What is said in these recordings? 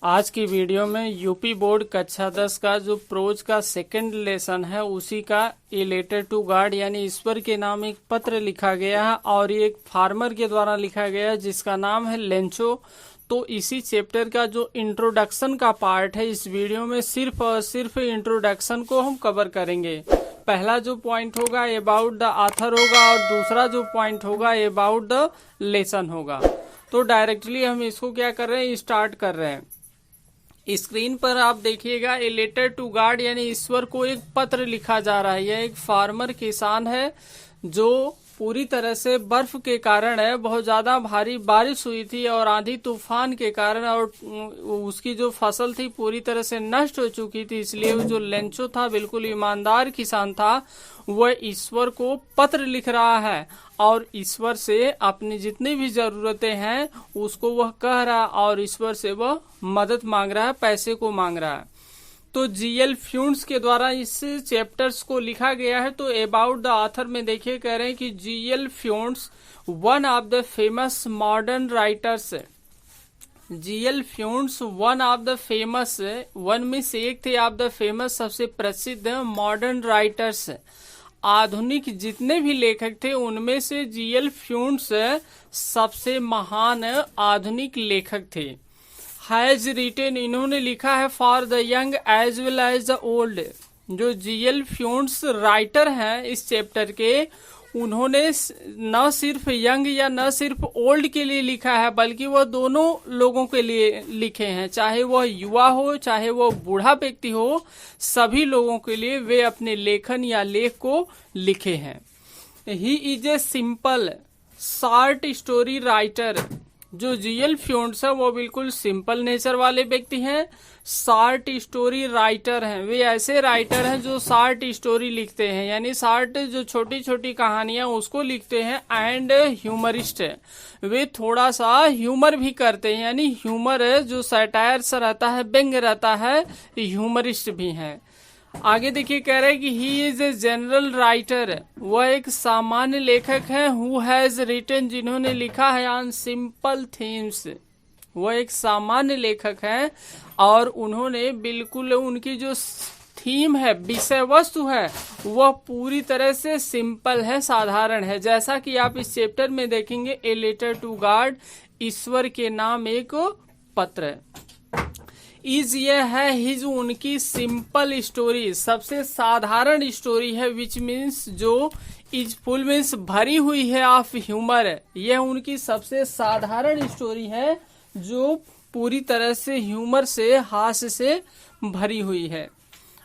आज की वीडियो में यूपी बोर्ड कक्षा 10 का जो प्रोज का सेकंड लेसन है उसी का ए लेटर टू गॉड यानी ईश्वर के नाम एक पत्र लिखा गया है और ये एक फार्मर के द्वारा लिखा गया है जिसका नाम है लेंचो। तो इसी चैप्टर का जो इंट्रोडक्शन का पार्ट है इस वीडियो में सिर्फ और सिर्फ इंट्रोडक्शन को हम कवर करेंगे। पहला जो पॉइंट होगा अबाउट द ऑथर होगा और दूसरा जो पॉइंट होगा अबाउट द लेसन होगा। तो डायरेक्टली हम इसको क्या कर रहे हैं, स्टार्ट कर रहे हैं। स्क्रीन पर आप देखिएगा ए लेटर टू गॉड यानी ईश्वर को एक पत्र लिखा जा रहा है। यह एक फार्मर किसान है जो पूरी तरह से बर्फ के कारण है, बहुत ज्यादा भारी बारिश हुई थी और आंधी तूफान के कारण और उसकी जो फसल थी पूरी तरह से नष्ट हो चुकी थी। इसलिए वो जो लेंचो था बिल्कुल ईमानदार किसान था, वह ईश्वर को पत्र लिख रहा है और ईश्वर से अपनी जितनी भी जरूरतें हैं उसको वह कह रहा है और ईश्वर से वह मदद मांग रहा है, पैसे को मांग रहा है। तो जीएल फ्यून्स के द्वारा इस चैप्टर्स को लिखा गया है। तो अबाउट द ऑथर में देखिए कह रहे हैं कि GL Funes one of the famous modern writers. GL Funes one of the famous, one में से एक थे ऑफ द फेमस सबसे प्रसिद्ध मॉडर्न राइटर्स। आधुनिक जितने भी लेखक थे उनमें से जीएल फ्यून्स सबसे महान आधुनिक लेखक थे। हैज रिटेन, इन्होंने लिखा है for the young as well as the old. जो जीएल फ्यून्स राइटर हैं इस चैप्टर के, उन्होंने न सिर्फ यंग या न सिर्फ ओल्ड के लिए लिखा है बल्कि वह दोनों लोगों के लिए लिखे हैं, चाहे वह युवा हो चाहे वह बूढ़ा व्यक्ति हो, सभी लोगों के लिए वे अपने लेखन या लेख को लिखे हैं। He is a simple short story writer. जो जीएल फ्यून्स है वो बिल्कुल सिंपल नेचर वाले व्यक्ति हैं, शॉर्ट स्टोरी राइटर हैं। वे ऐसे राइटर हैं जो शॉर्ट स्टोरी लिखते हैं यानी शॉर्ट जो छोटी छोटी कहानियां उसको लिखते हैं। एंड ह्यूमरिस्ट है, वे थोड़ा सा ह्यूमर भी करते हैं यानी ह्यूमर जो सैटायर सा रहता है, व्यंग रहता है, ह्यूमरिस्ट भी हैं। आगे देखिए कह रहे हैं कि he is a general writer, वह एक सामान्य लेखक है। हु हैज रिटन, जिन्होंने लिखा है ऑन सिंपल थीम्स। वह एक सामान्य लेखक है और उन्होंने बिल्कुल उनकी जो थीम है, विषय वस्तु है, वह पूरी तरह से सिंपल है, साधारण है। जैसा कि आप इस चैप्टर में देखेंगे ए लेटर टू गॉड, ईश्वर के नाम एक पत्र। इज ये है हिज, उनकी सिंपल स्टोरी, सबसे साधारण स्टोरी है। विच मीन्स, जो इज फुल मीन्स भरी हुई है ऑफ ह्यूमर। यह उनकी सबसे साधारण स्टोरी है जो पूरी तरह से ह्यूमर से, हास्य से भरी हुई है।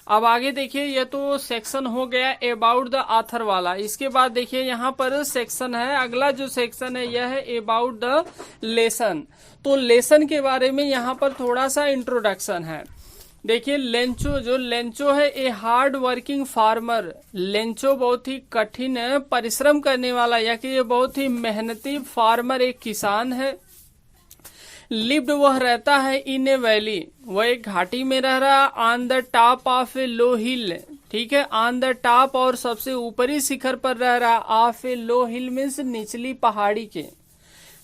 अब आगे देखिए, यह तो सेक्शन हो गया अबाउट द ऑथर वाला। इसके बाद देखिए यहाँ पर सेक्शन है, अगला जो सेक्शन है यह है अबाउट द लेसन। तो लेसन के बारे में यहाँ पर थोड़ा सा इंट्रोडक्शन है। देखिए लेंचो, जो लेंचो है a hard working farmer. Lencho बहुत ही कठिन परिश्रम करने वाला या कि ये बहुत ही मेहनती फार्मर, एक किसान है। लिव्ड, वह रहता है इन ए वैली, वह एक घाटी में रह रहा, ऑन द टॉप ऑफ ए लो हिल। ठीक है, ऑन द टॉप और सबसे ऊपरी शिखर पर रह रहा, of A low hill means निचली पहाड़ी के।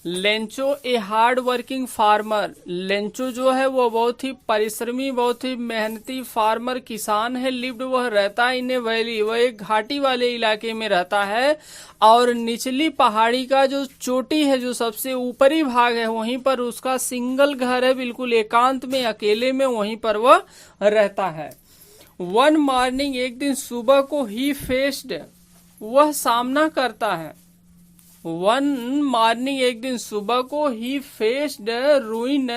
Lencho a hard working farmer, Lencho जो है वो बहुत ही परिश्रमी, बहुत ही मेहनती फार्मर किसान है। लिव्ड, वह रहता है इन ए वैली, वह एक घाटी वाले इलाके में रहता है और निचली पहाड़ी का जो चोटी है, जो सबसे ऊपरी भाग है, वहीं पर उसका सिंगल घर है, बिल्कुल एकांत में, अकेले में, वहीं पर वह रहता है। वन मॉर्निंग, एक दिन सुबह को, ही फेस्ड, वह सामना करता है। वन मॉर्निंग, एक दिन सुबह को, he faced ruin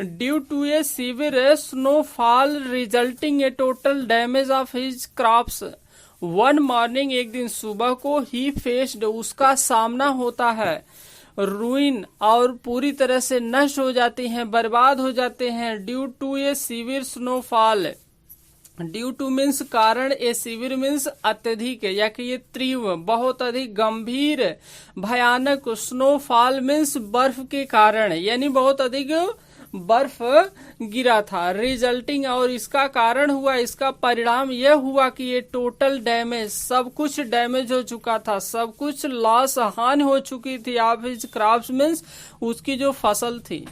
due to a severe snowfall resulting a total damage of his crops. One morning, एक दिन सुबह को, ही फेस्ड, उसका सामना होता है, रुइन, और पूरी तरह से नष्ट हो जाती हैं, बर्बाद हो जाते हैं। Due to a severe snowfall, due to means कारण, ए सीवियर मीन्स अत्यधिक या कि ये तीव्र, बहुत अधिक गंभीर, भयानक। स्नोफॉल मीन्स बर्फ के कारण, यानी बहुत अधिक बर्फ गिरा था। रिजल्टिंग, और इसका कारण हुआ, इसका परिणाम यह हुआ कि ये टोटल डैमेज, सब कुछ डैमेज हो चुका था, सब कुछ लॉस, हानि हो चुकी थी। ऑफ हिज क्रॉप्स मीन्स उसकी जो फसल थी।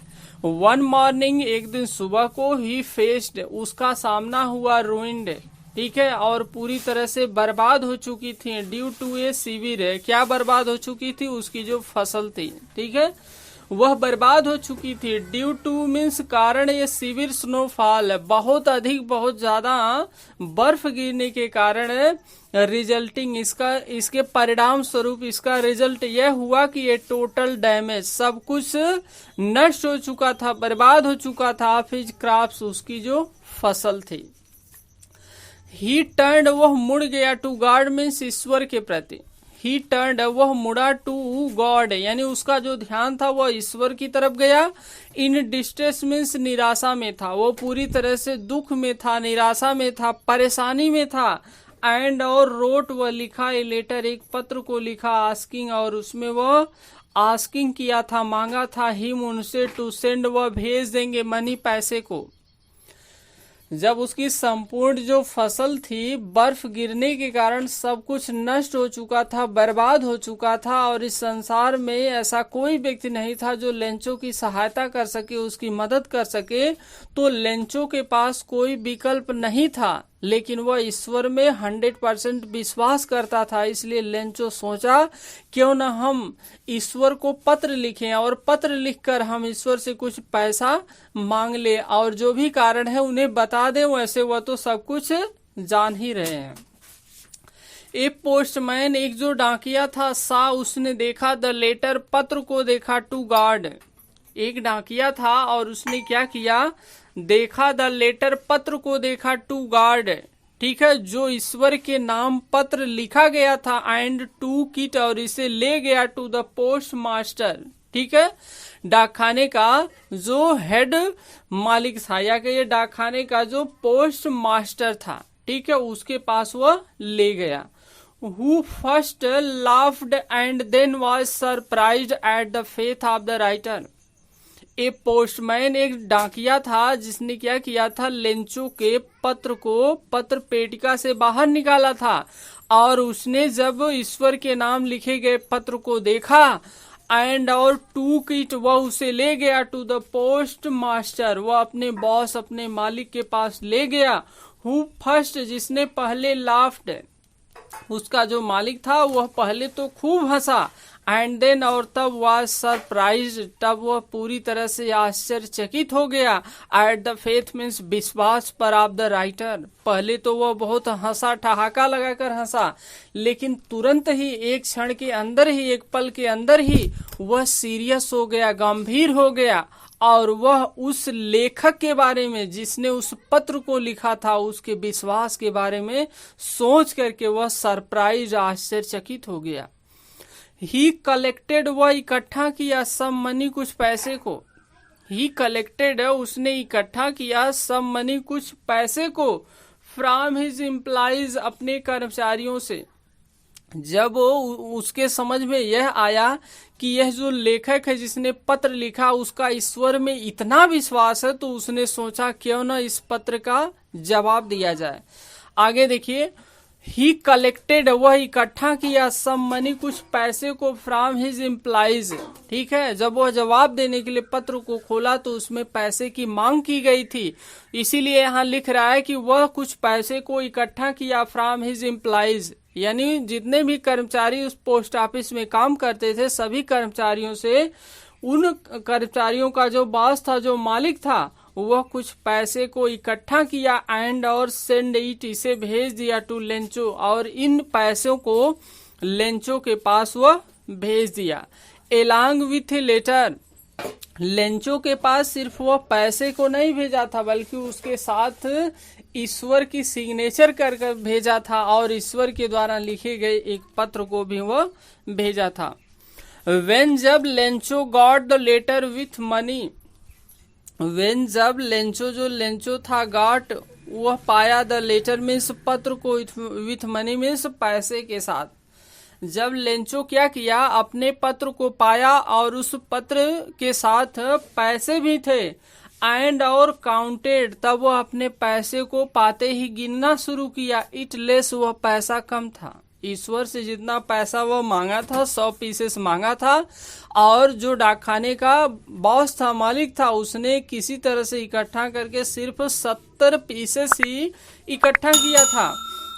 वन मॉर्निंग, एक दिन सुबह को, ही फेस्ड, उसका सामना हुआ, रूइंड, ठीक है, और पूरी तरह से बर्बाद हो चुकी थी, ड्यू टू ए सीवियर, क्या बर्बाद हो चुकी थी, उसकी जो फसल थी, ठीक है, वह बर्बाद हो चुकी थी। ड्यू टू मीन्स कारण, ये सीवियर स्नोफॉल, बहुत अधिक बहुत ज्यादा बर्फ गिरने के कारण, रिजल्टिंग, इसके परिणाम स्वरूप इसका रिजल्ट यह हुआ कि ये टोटल डैमेज, सब कुछ नष्ट हो चुका था, बर्बाद हो चुका था, फिर क्रॉप्स, उसकी जो फसल थी। ही टर्न्ड, वह मुड़ गया, टू गॉड मीन्स ईश्वर के प्रति, ही टर्न्ड, वह मुड़ा, टू गॉड यानी उसका जो ध्यान था वह ईश्वर की तरफ गया। इन डिस्ट्रेस मीन्स निराशा में था, वो पूरी तरह से दुख में था, निराशा में था, परेशानी में था। एंड और रोट, वह लिखा, ए लेटर, एक पत्र को लिखा, आस्किंग, और उसमें वह आस्किंग किया था, मांगा था, हिम, उनसे, टू सेंड, वह भेज देंगे, मनी, पैसे को। जब उसकी संपूर्ण जो फसल थी, बर्फ गिरने के कारण सब कुछ नष्ट हो चुका था, बर्बाद हो चुका था, और इस संसार में ऐसा कोई व्यक्ति नहीं था जो लेंचो की सहायता कर सके, उसकी मदद कर सके, तो लेंचो के पास कोई विकल्प नहीं था, लेकिन वह ईश्वर में 100% विश्वास करता था। इसलिए लेंचो सोचा, क्यों न हम ईश्वर को पत्र लिखें, और पत्र लिखकर हम ईश्वर से कुछ पैसा मांग ले, और जो भी कारण है उन्हें बता दें, वैसे वह तो सब कुछ जान ही रहे हैं। एक पोस्टमैन, एक जो डाकिया था, सा, उसने देखा, द लेटर, पत्र को देखा, टू गॉड, एक डाकिया था और उसने क्या किया, देखा, द लेटर, पत्र को देखा, टू गॉड, ठीक है, जो ईश्वर के नाम पत्र लिखा गया था, एंड टू किट, और इसे ले गया, टू द पोस्ट मास्टर, ठीक है, डाकखाने का जो हेड मालिक था, या कि ये डाकखाने का जो पोस्ट मास्टर था, ठीक है, उसके पास वह ले गया। Who first laughed and then was surprised at the faith of the writer. एक पोस्टमैन, एक डाकिया था, जिसने क्या किया था, लेंचो के पत्र को पत्र पेटिका से बाहर निकाला था, और उसने जब ईश्वर के नाम लिखे गए पत्र को देखा, एंड और टू किट, वह उसे ले गया, टू द पोस्ट मास्टर, वह अपने बॉस, अपने मालिक के पास ले गया। हु फर्स्ट, जिसने पहले लाफ्ड, उसका जो मालिक था वह पहले तो खूब हंसा, एंड देन, और तब वाज सरप्राइज, तब वह पूरी तरह से आश्चर्यचकित हो गया, एट द फेथ मीन्स विश्वास पर, ऑफ द राइटर, पहले तो वह बहुत हंसा, ठहाका लगाकर हंसा, लेकिन तुरंत ही, एक क्षण के अंदर ही, एक पल के अंदर ही वह सीरियस हो गया, गंभीर हो गया, और वह उस लेखक के बारे में, जिसने उस पत्र को लिखा था, उसके विश्वास के बारे में सोच करके वह सरप्राइज, आश्चर्यचकित हो गया। ही कलेक्टेड, वह इकट्ठा किया, सब मनी, कुछ पैसे को, ही कलेक्टेड, उसने इकट्ठा किया, सब मनी, कुछ पैसे को, फ्रॉम हिज एम्प्लॉइज, अपने कर्मचारियों से। जब उसके समझ में यह आया कि यह जो लेखक है जिसने पत्र लिखा, उसका ईश्वर में इतना विश्वास है, तो उसने सोचा क्यों न इस पत्र का जवाब दिया जाए। आगे देखिए, ही कलेक्टेड, वह इकट्ठा किया, सम मनी, कुछ पैसे को, फ्रॉम हिज एम्प्लॉइज, ठीक है, जब वह जवाब देने के लिए पत्र को खोला तो उसमें पैसे की मांग की गई थी, इसीलिए यहाँ लिख रहा है कि वह कुछ पैसे को इकट्ठा किया, फ्रॉम हिज एम्प्लॉइज, यानी जितने भी कर्मचारी उस पोस्ट ऑफिस में काम करते थे, सभी कर्मचारियों से, उन कर्मचारियों का जो बॉस था, जो मालिक था, वह कुछ पैसे को इकट्ठा किया, एंड और सेंड इट, इसे भेज दिया, टू लेंचो, और इन पैसों को लेंचो के पास वह भेज दिया। एलॉन्ग विथ लेटर, लेंचो के पास सिर्फ वह पैसे को नहीं भेजा था, बल्कि उसके साथ ईश्वर की सिग्नेचर कर भेजा था, और ईश्वर के द्वारा लिखे गए एक पत्र को भी वह भेजा था। वेन, जब Lencho got the letter with money, when, जब लेंचो, जो लेंचो था, गॉट, वह पाया, द लेटर मीन्स पत्र को, विथ मनी मीन्स पैसे के साथ। जब लेंचो क्या किया, अपने पत्र को पाया, और उस पत्र के साथ पैसे भी थे, एंड और काउंटेड, तब वह अपने पैसे को पाते ही गिनना शुरू किया, इट लेस, वह पैसा कम था, ईश्वर से जितना पैसा वह मांगा था 100 पीसेस मांगा था, और जो डाकखाने का बॉस था, मालिक था, उसने किसी तरह से इकट्ठा करके सिर्फ 70 पीसेस ही इकट्ठा किया था।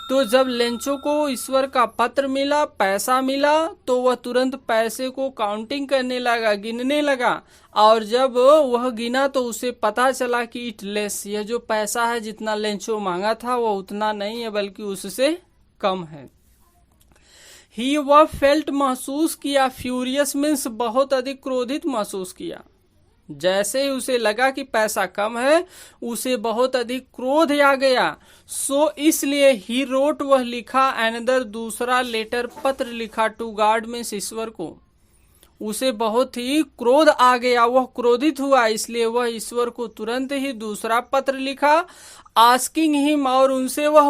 तो जब लेंचो को ईश्वर का पत्र मिला, पैसा मिला, तो वह तुरंत पैसे को काउंटिंग करने लगा, गिनने लगा। और जब वह गिना तो उसे पता चला कि इट लेस, यह जो पैसा है जितना लेंचो मांगा था वह उतना नहीं है बल्कि उससे कम है। ही वह फेल्ट महसूस किया, फ्यूरियस मीन्स बहुत अधिक क्रोधित महसूस किया। जैसे ही उसे लगा कि पैसा कम है उसे बहुत अधिक क्रोध आ गया। सो इसलिए ही रोट, वह लिखा, अनदर, दूसरा लेटर, पत्र लिखा, टू गॉड मीन्स ईश्वर को। उसे बहुत ही क्रोध आ गया, वह क्रोधित हुआ, इसलिए वह ईश्वर को तुरंत ही दूसरा पत्र लिखा, आस्किंग हिम, और उनसे वह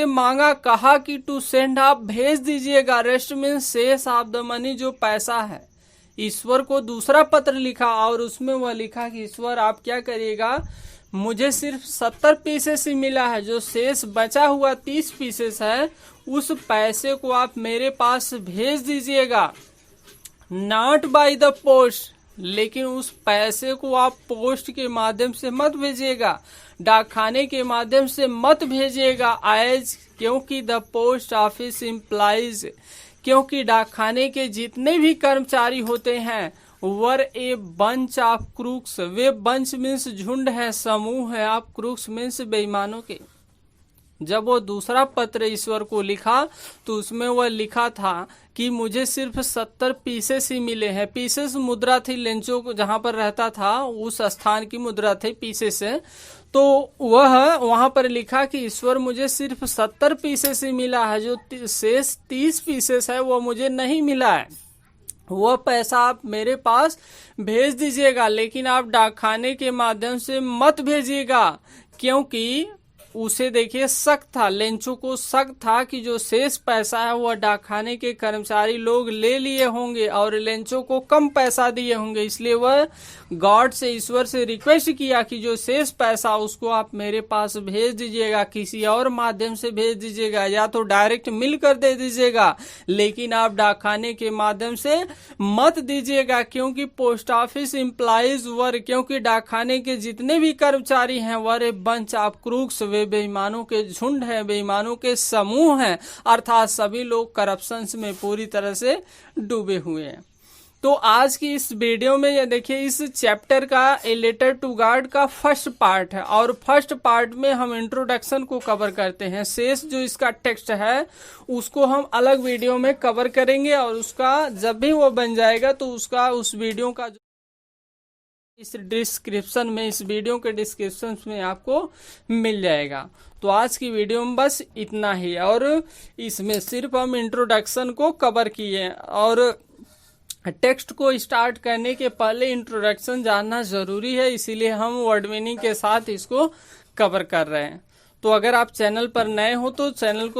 मांगा, कहा कि टू सेंड, आप भेज दीजिएगा, रेस्ट मीन्स शेष ऑफ द मनी, जो पैसा है। ईश्वर को दूसरा पत्र लिखा और उसमें वह लिखा कि ईश्वर आप क्या करिएगा, मुझे सिर्फ 70 पीसेस ही मिला है, जो शेष बचा हुआ 30 पीसेस है उस पैसे को आप मेरे पास भेज दीजिएगा। नॉट बाय द पोस्ट, लेकिन उस पैसे को आप पोस्ट के माध्यम से मत भेजिएगा, डाकखाने के माध्यम से मत भेजिएगा। एज, क्योंकि द पोस्ट ऑफिस इम्प्लाइज, क्योंकि डाकखाने के जितने भी कर्मचारी होते हैं were a bunch of crooks, वे बंच मीन्स झुंड है, समूह है, आप क्रूक्स मीन्स बेईमानों के। जब वो दूसरा पत्र ईश्वर को लिखा तो उसमें वह लिखा था कि मुझे सिर्फ 70 पीसेस ही मिले हैं। पीसेस मुद्रा थी, लेंचो को जहां पर रहता था उस स्थान की मुद्रा थी, पीसेस है। तो वह वहां पर लिखा कि ईश्वर मुझे सिर्फ 70 पीसेस ही मिला है, जो शेष 30 पीसेस है वो मुझे नहीं मिला है। वह पैसा आप मेरे पास भेज दीजिएगा, लेकिन आप डाकखाने के माध्यम से मत भेजिएगा, क्योंकि उसे देखिए शक था, लेंचो को शक था कि जो शेष पैसा है वह डाकखाने के कर्मचारी लोग ले लिए होंगे और लेंचो को कम पैसा दिए होंगे। इसलिए वह गॉड से, ईश्वर से रिक्वेस्ट किया कि जो शेष पैसा उसको आप मेरे पास भेज दीजिएगा, किसी और माध्यम से भेज दीजिएगा, या तो डायरेक्ट मिल कर दे दीजिएगा, लेकिन आप डाकखाने के माध्यम से मत दीजिएगा, क्योंकि पोस्ट ऑफिस इम्प्लाइज वर, क्योंकि डाकखाने के जितने भी कर्मचारी हैं were a bunch of crooks, वे बेईमानों के झुंड है, बेईमानों के समूह हैं, अर्थात सभी लोग करप्शन में पूरी तरह से डूबे हुए हैं। तो आज की इस वीडियो में ये देखिए, इस चैप्टर का ए लेटर टू गॉड का फर्स्ट पार्ट है, और फर्स्ट पार्ट में हम इंट्रोडक्शन को कवर करते हैं। शेष जो इसका टेक्स्ट है उसको हम अलग वीडियो में कवर करेंगे, और उसका जब भी वो बन जाएगा तो उसका उस वीडियो का इस डिस्क्रिप्शन में, इस वीडियो के डिस्क्रिप्शन में आपको मिल जाएगा। तो आज की वीडियो में बस इतना ही, और इसमें सिर्फ हम इंट्रोडक्शन को कवर किए, और टेक्स्ट को स्टार्ट करने के पहले इंट्रोडक्शन जानना जरूरी है, इसीलिए हम वर्ड मीनिंग के साथ इसको कवर कर रहे हैं। तो अगर आप चैनल पर नए हो तो चैनल को